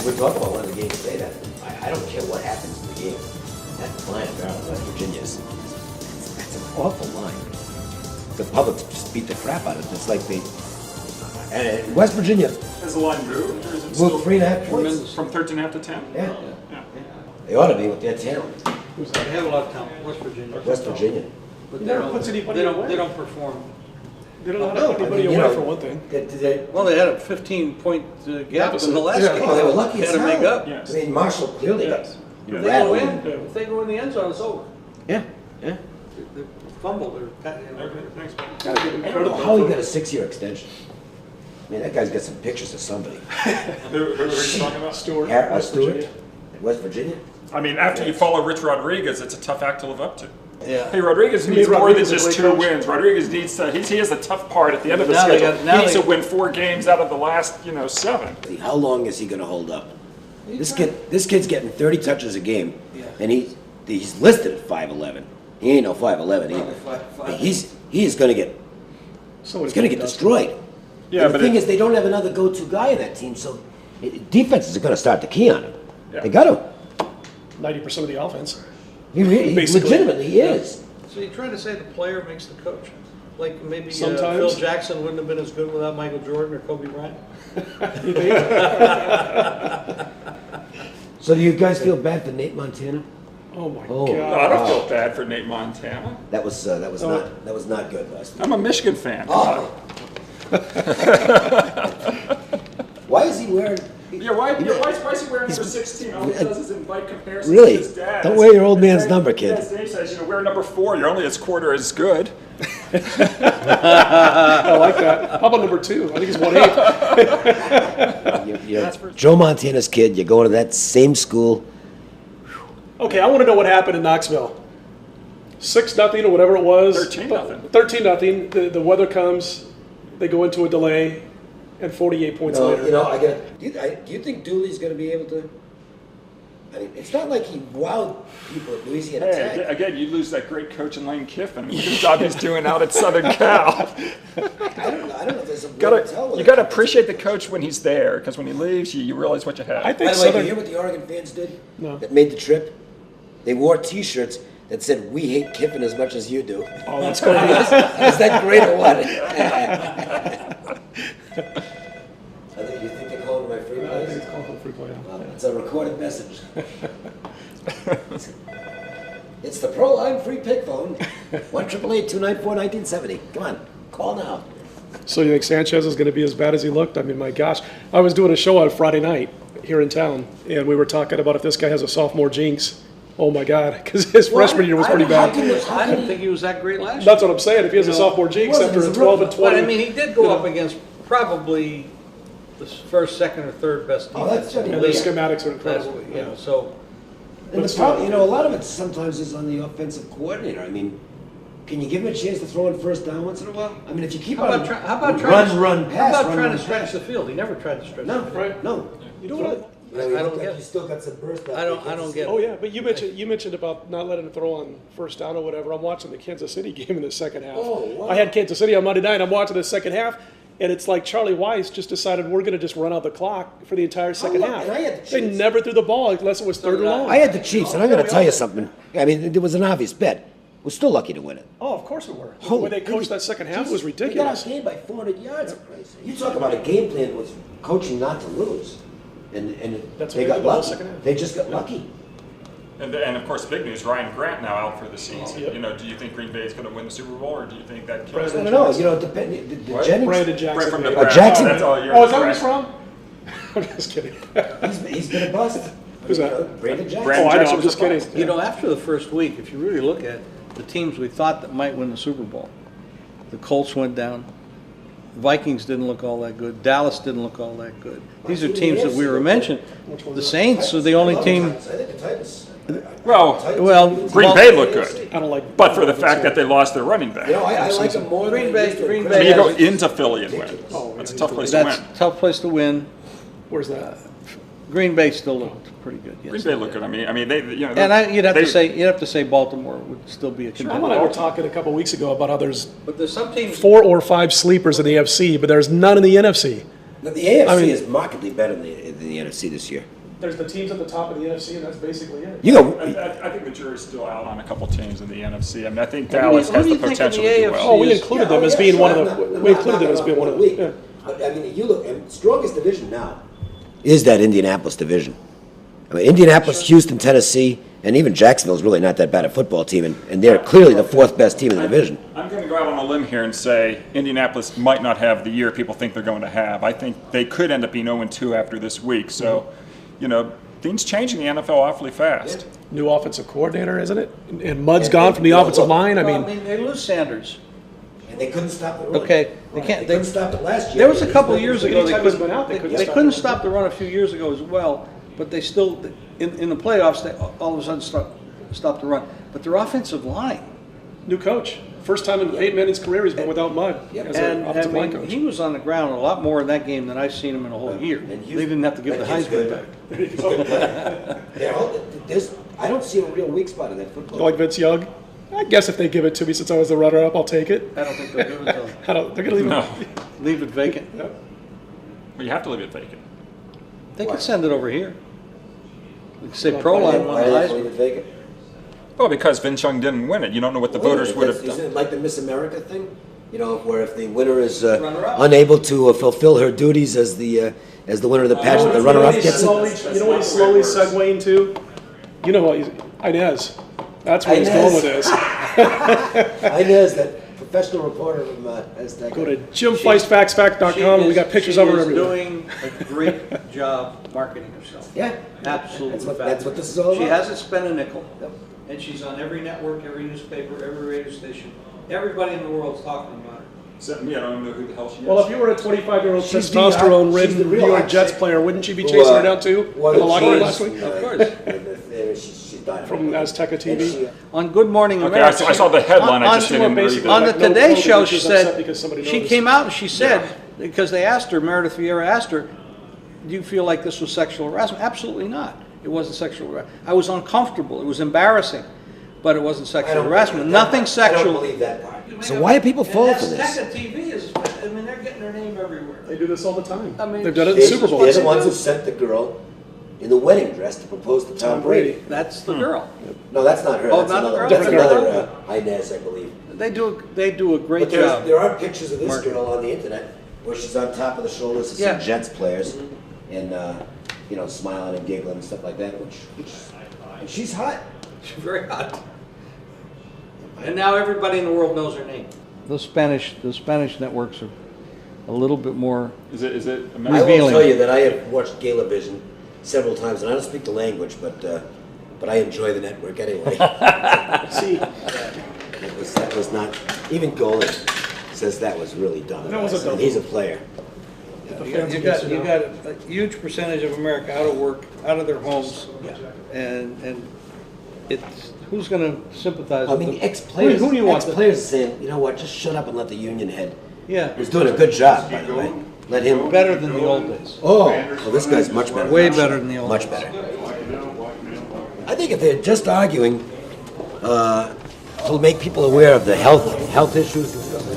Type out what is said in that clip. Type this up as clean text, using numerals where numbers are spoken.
we're talking about one of the games today that I don't care what happens in the game. That line around West Virginia that's an awful line. The public just beat the crap out of it. It's like they. And West Virginia. Has the line moved, or is it Moved still 3.5 points. from 13.5 to 10? Yeah. Yeah. They ought to be with their talent. They have a lot of talent, West Virginia. West Virginia. But He never puts anybody away. they don't perform. They don't know how to put anybody away, for one thing. Well, they had a 15-point gap in the last Yeah. game. Oh, they were lucky as Had to hell. make up. Yes. I mean, Marshall clearly Yes. If they go in, if they go in the end zone, it's over. Yeah, yeah. They fumble, Okay, thanks. Gotta give him I don't credit know though how he for- got a 6-year extension. I mean, that guy's got some pictures of somebody. Who are you talking about? Stewart. Stewart, Virginia. West Virginia. I mean, after you follow Rich Rodriguez, it's a tough act to live up to. Yeah. Hey, Rodriguez You needs mean more than Rodriguez is a just great 2 coach? wins. Rodriguez needs to, he has the tough part at the end of the Now they schedule. got- now He needs they- to win 4 games out of the last, 7. How long is he going to hold up? This kid's getting 30 touches a game, and he's listed at 5'11". He ain't no 5'11" either. He's going to get Somebody's he's going to get destroyed. Yeah, And the but thing is, they don't have another go-to guy in that team, so defenses are going to start to key on him. Yeah. They got to. 90% of the offense. He Basically. legitimately he is. So you're trying to say the player makes the coach? Like maybe Sometimes. Phil Jackson wouldn't have been as good without Michael Jordan or Kobe Bryant? You think? So do you guys feel bad for Nate Montana? Oh my Oh. No, I God. don't feel bad for Nate Montana. That was not good last week. I'm a Michigan fan. Oh. Why is he wearing? Yeah, why is he wearing number 16? All he does is invite comparisons Really? to his dad. Don't wear your old man's number, kid. Yes, Dave says, wear number 4. You're only a quarter as good. I like that. How about number 2? I think he's 1/8. You're Joe Montana's kid. You're going to that same school. Okay, I want to know what happened in Knoxville. 6-0 or whatever it was. 13-0. 13-0. The weather comes. They go into a delay, and 48 points No, later. I get. Do you think Dooley's going to be able to? I mean, it's not like he wowed people at Louisiana Hey, Tech. again, you lose that great coach in Lane Kiffin. Look at the job he's doing out at Southern Cal. I don't know if there's a way to tell. You got to appreciate the coach when he's there, because when he leaves, you realize what you have. I By think the way, did you Southern. hear what the Oregon fans did? No. That made the trip. They wore T-shirts that said, "We hate Kiffin as much as you do." Oh, that's great. Is that great or what? You think they're calling my free I think plays? it's called for free play. Well, it's a recorded message. It's the Proline free pick phone. 1-888-294-1970. Come on, call now. So you think Sanchez is going to be as bad as he looked? I mean, my gosh. I was doing a show on Friday night here in town, and we were talking about if this guy has a sophomore jinx. Oh, my God, because his freshman year was pretty bad. I didn't think he was that great last year. That's what I'm saying. If he has a sophomore jinx Well, after he's a a 12 and rookie. 20. But I mean, he did go up against probably the first, second, or third best Oh, that's defense. and funny. the schematics are Last incredible. week, yeah. So And the problem, a lot of it sometimes is on the offensive coordinator. I mean, can you give him a chance to throw in first down once in a while? I mean, if you keep how on about, how about trying to, run, pass, how about run, trying run, to stretch pass. the field? He never tried to stretch No, the field. Right. no. You know what? You I don't get it. You still got some burst out I don't get it. Oh yeah, but you mentioned about not letting him throw on first down or whatever. I'm watching the Kansas City game in the second half. Oh, wow. I had Kansas City on Monday night. I'm watching the second half, and it's like Charlie Weiss just decided we're going to just run out the clock for the entire second look, half. and I had the They Chiefs. never threw the ball unless it was third did and I. long. I had the Chiefs, and I'm going to tell you something. I mean, it was an obvious bet. We're still lucky to win it. Oh, of course we were. The Holy way they coached that second half was We got ridiculous. outgained by 400 yards. You talk about a game plan with coaching not to lose, and That's they what they got did the whole lucky. second half. They just got lucky. And of course, big news, Ryan Grant now out for the season. Yep. Do you think Green Bay is going to win the Super Bowl, or do you think that kills I Brandon don't know. Depending. The What? Jennings. Brandon Brett Jackson. from the baby. Browns. Jackson. Oh, that's all you're Oh, is that where he's Brett. from? I'm just kidding. He's been a bust. Who's that? Brandon Jackson. Brandon Oh, I know. Jackson I'm was just a kidding. bust. You know, after the first week, if you really look at the teams we thought that might win the Super Bowl, the Colts went down. Vikings didn't look all that good. Dallas didn't look all that good. These are teams that we were mentioning. The Saints are the only team. I think the Titans. Well, Well, Green Bay looked good, I don't like. but for the fact that they lost their running back. I like them more Green than Bay- I used to. Green I Bay mean, you go has- into Philly and win. Oh, That's a yeah, tough place to That's win. a tough place to win. Where's that? Green Bay still looked pretty good. Yes, Green Bay looked good. I mean, they, And you'd have to say Baltimore would still be a Tom and contender. I were talking a couple weeks ago about how there's But there's some teams. 4 or 5 sleepers in the AFC, but there's none in the NFC. But the AFC I mean- is markedly better than the NFC this year. There's the teams at the top of the NFC, and that's basically it. You know, I think the jury's still out on a couple teams in the NFC. I mean, I think Dallas who has do the you think in potential the to do AFC well. Oh, we included them as being one of the. We included them as being one of the. Yeah. But I mean, you look, and strongest division now is that Indianapolis division. I mean, Indianapolis, Houston, Tennessee, and even Jacksonville's really not that bad a football team, and they're clearly the fourth best team in the division. I'm going to go out on a limb here and say Indianapolis might not have the year people think they're going to have. I think they could end up being 0-2 after this week. So, you know, things change in the NFL awfully fast. New offensive coordinator, isn't it? And Mudd's gone from the offensive line. I Well, mean, they lose Sanders. And they couldn't stop the run. Okay, they Right. can't. They couldn't stop it last year. There was a couple of years ago they Anytime he's couldn't. been out, they couldn't They stop couldn't the stop the run a few years ago as well, but they still in the playoffs they all of a sudden stopped the run. But their offensive line. new coach. First time in Peyton Manning's career he's been without Mudd Yep. as And an I offensive line mean, coach. he was on the ground a lot more in that game than I've seen him in a whole year. And They didn't have to give the that kid's Heisman good. back. I don't see a real weak spot in that football. Like Vince Young. I guess if they give it to me since I was the runner-up, I'll take it. I don't think they'll give it to him. I don't. They're gonna leave No. it. Leave it vacant. Yep. Well, you have to leave it vacant. They Why? could send it over here. We could say Why Proline Why won the do they leave Heisman. it vacant? Well, because Vince Young didn't win it. You don't know what the voters would have Isn't done. it like the Miss America thing? You know, where if the winner is Runner-up. unable to fulfill her duties as the winner of the pageant, the runner-up gets it. You know what he's slowly segueing to? You know what? Inez. That's where he's going with this. Inez, that professional reporter from Aztec. Go to JimFeistFactsFact.com and we got pictures of her everywhere. She is doing a great job marketing herself. Yeah, Absolutely. that's what this is all She about. hasn't spent a nickel. Yep. And she's on every network, every newspaper, every radio station. Everybody in the world's talking about her. Except me, I don't even know who the hell she is. Well, if you were a 25-year-old She's the testosterone-ridden New real York hot Jets chick player, wouldn't you be chasing her down too? In the locker room last week? Of course. She's dynamite. From Azteca TV? On Good Morning Okay, America. I saw the headline. I just on- didn't read basically it. On the Like, no Today clothing Show, because she she's upset said, because somebody she noticed. came out and she said, because they asked her, Meredith Vieira asked her, do you feel like this was sexual harassment? Absolutely not. It wasn't sexual harassment. I was uncomfortable. It was embarrassing, but it wasn't sexual harassment. Nothing I sexual. don't believe that part. So why do people fall for this? Azteca TV is, I mean, they're getting their name everywhere. They do this all the time. I mean, They've done it in the Super Bowl. They're the ones who sent the girl in the wedding dress to propose to Tom Brady. That's the girl. No, that's not her. Oh, That's not the another. girl? That's Different another girl? Inez, I believe. They do a great But there's, job. there are pictures of this Marketing. girl on the internet where she's on top of the shoulders of Yeah. some Jets players, and you know, smiling and giggling and stuff like that. Which and she's hot. She's very hot. And now everybody in the world knows her name. The Spanish networks are a little bit more. Is it I American? will Revealing. tell you that I have watched Galavision several times, and I don't speak the language, but I enjoy the network anyway. See, that was not even Golan says that was really dumb. That was a dumb And he's a player. You got a huge percentage of America out of work, out of their homes, and it's who's going to sympathize? I with mean, them? ex-players. Who do you want? Ex-players saying, you know what? Just shut up and let the union head. Yeah, He's doing a good job, by the way. Let him. better than the old days. Oh, well, this guy's much better. Way better than the old Much days. better. I think if they're just arguing to make people aware of the health issues and stuff like